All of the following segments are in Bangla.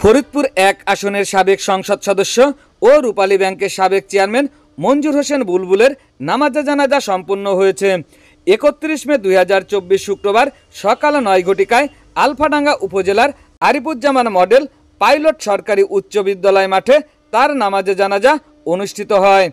ফরিদপুর ১ আসনের সাবেক সংসদ সদস্য ও রূপালী ব্যাংকের সাবেক চেয়ারম্যান মঞ্জুর হোসেন বুলবুলের নামাজে জানাজা সম্পন্ন হয়েছে। ৩১ মে ২০২৪ শুক্রবার সকাল ৯ ঘটিকায় আলফাডাঙ্গা উপজেলার আরিফুজ্জামান মডেল পাইলট সরকারি উচ্চ বিদ্যালয় মাঠে তার নামাজে জানাজা অনুষ্ঠিত হয়।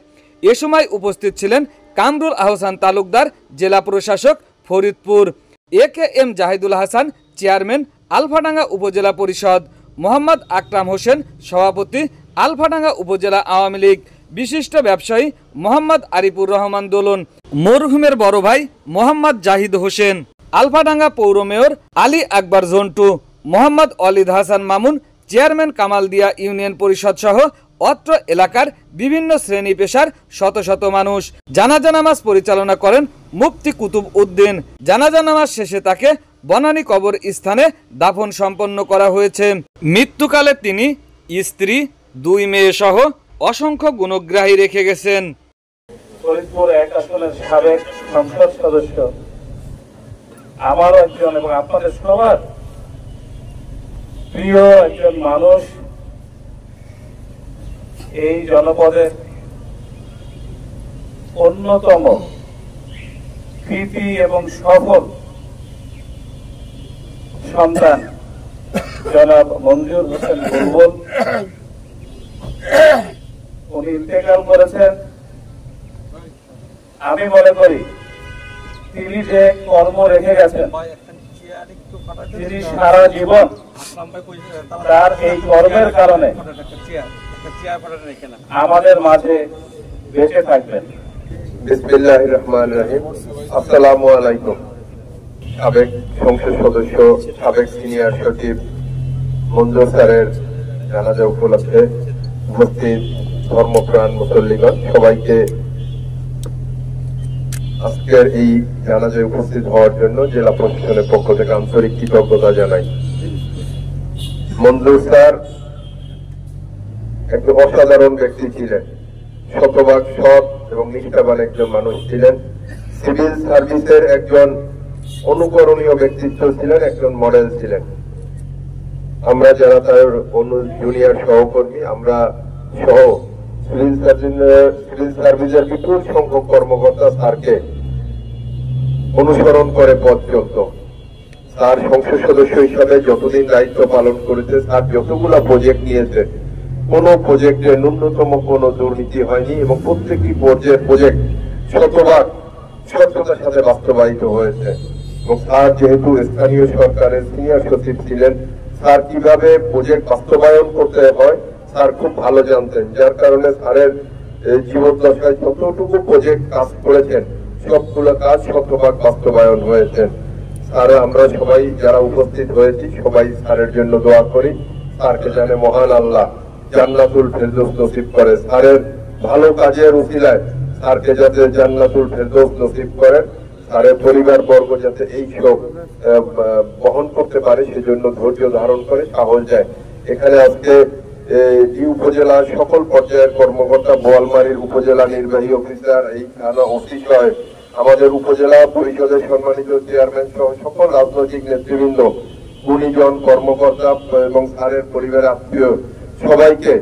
এ সময় উপস্থিত ছিলেন কামরুল আহসান তালুকদার, জেলা প্রশাসক ফরিদপুর, AKM জাহিদুল হাসান, চেয়ারম্যান আলফাডাঙ্গা উপজেলা পরিষদ, মোহাম্মদ আকরাম হোসেন, সভাপতি আলফাডাঙ্গা উপজেলা আওয়ামী লীগ, বিশিষ্ট ব্যবসায়ী মোহাম্মদ আরিফুর রহমান দোলন, মরহুমের বড় ভাই মোহাম্মদ জাহিদ হোসেন, আলফাডাঙ্গা পৌর mayor Ali Akbar Jontu, Mohammad Walid Hasan Mamun, chairman Kamaldia union পরিষদ সহ অত্র এলাকার বিভিন্ন শ্রেণী পেশার শত শত মানুষ জানাজা নামাজ পরিচালনা করেন মুফতি কুতুব উদ্দিন। জানাজা নামাজ শেষে তাকে বনানী কবর স্থানে দাফন সম্পন্ন করা হয়েছে। মৃত্যুকালে তিনি স্ত্রী, ২ মেয়ে সহ অসংখ্য গুণগ্রাহী রেখে গেছেন। ফরিদপুর ১ আসনের সাবেক সংসদ সদস্য, আমারও একজন এবং আপনাদের সবার প্রিয় একজন মানুষ, এই জনপদের অন্যতম কৃতি এবং সফল সন্তান জনাব মঞ্জুর হোসেন বুলবুল, উনি ইন্তেকাল করেছেন। আমি মনে করি তিনি যে কর্ম রেখে গেছেন, তিনি সারা জীবন তার এই কর্মের কারণে আমাদের মাঝে বেঁচে থাকবেন। বিসমিল্লাহির রহমানির রহিম। আসসালামু আলাইকুম। সাবেক সংসদ সদস্য, সাবেক সিনিয়র সচিব মঞ্জুর স্যারের জানাজা উপলক্ষে উপস্থিত ধর্মপ্রাণ মুসল্লিগণ, সবাইকে আজকের এই জানাজায় উপস্থিত হওয়ার জন্য জেলা প্রশাসনের পক্ষ থেকে আন্তরিক কৃতজ্ঞতা জানাই। মঞ্জুর স্যার একজন অসাধারণ ব্যক্তি ছিলেন, শতভাগ সৎ এবং নিষ্ঠাবান একজন মানুষ ছিলেন, সিভিল সার্ভিসের একজন অনুকরণীয় ব্যক্তিত্ব ছিলেন, একজন মডেল ছিলেন। আমরা যারা তার জুনিয়র সহকর্মী, আমরা সহ সিভিল সার্ভিসের বিপুল সংখ্যক কর্মকর্তা স্যারকে অনুসরণ করে পথ চলত। স্যার সংসদ সদস্য হিসাবে যতদিন দায়িত্ব পালন করেছে, স্যার যতগুলা প্রজেক্ট নিয়েছে, কোন প্রজেক্টে ন্যূনতম কোন দুর্নীতি হয়নি এবং প্রত্যেকটি পর্যায়ের প্রজেক্ট শতভাগ সত্যতার সাথে বাস্তবায়িত হয়েছে। এবং স্যার যেহেতু স্থানীয় সরকারের সিনিয়র সচিব ছিলেন, স্যার কিভাবে প্রজেক্ট বাস্তবায়ন করতে হয় স্যার খুব ভালো জানতেন, যার কারণে স্যারের জীবদ্দশায় যতটুকু প্রজেক্ট কাজ করেছেন সবগুলো কাজ শতভাগ বাস্তবায়ন হয়েছে। স্যার, আমরা সবাই যারা উপস্থিত হয়েছি সবাই স্যারের জন্য দোয়া করি, স্যারকে জানে মহান আল্লাহ জান্নাতুল ফেরদৌস নসিব করে। স্যারের ভালো কাজের উসিলায় স্যারকে যাতে জান্নাতুল ফেরদৌস নসিব করেন, স্যারের পরিবার বর্গ যাতে এই শোক বহন করতে পারে সেজন্য ধৈর্য ধারণ করে, সাহস যায়। এখানে আজকে এই উপজেলার সকল পর্যায়ের কর্মকর্তা, বোয়ালমারীর উপজেলা নির্বাহী অফিসার, এই থানা ওসি সহ আমাদের উপজেলা পরিষদের সম্মানিত চেয়ারম্যান সহ সকল রাজনৈতিক নেতৃবৃন্দ, গুণীজন, কর্মকর্তা এবং স্যারের পরিবারের আত্মীয় সবাইকে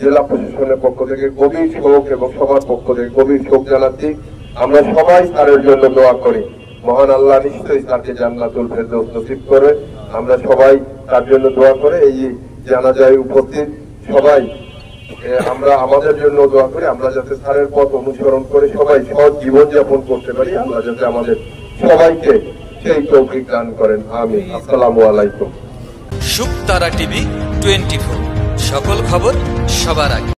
জেলা প্রশাসনের পক্ষ থেকে গভীর শোক এবং সবার পক্ষ থেকে গভীর শোক জানাচ্ছি। আমরা সবাই স্যারের জন্য দোয়া করি, মহান আল্লাহ নিশ্চয়ই স্যারকে জান্নাতুল ফেরদৌস নসিব করে। আমরা সবাই তার জন্য দোয়া করে এই জানাজায় উপস্থিত সবাই আমরা আমাদের জন্য দোয়া করি, আমরা যাতে স্যারের পথ অনুসরণ করে সবাই সৎ জীবনযাপন করতে পারি, আল্লাহ যাতে আমাদের সবাইকে সেই তৌফিক দান করেন। আমিন। আসসালামু আলাইকুম। শুকতারা টিভি 24, সকল খবর সবার আগে।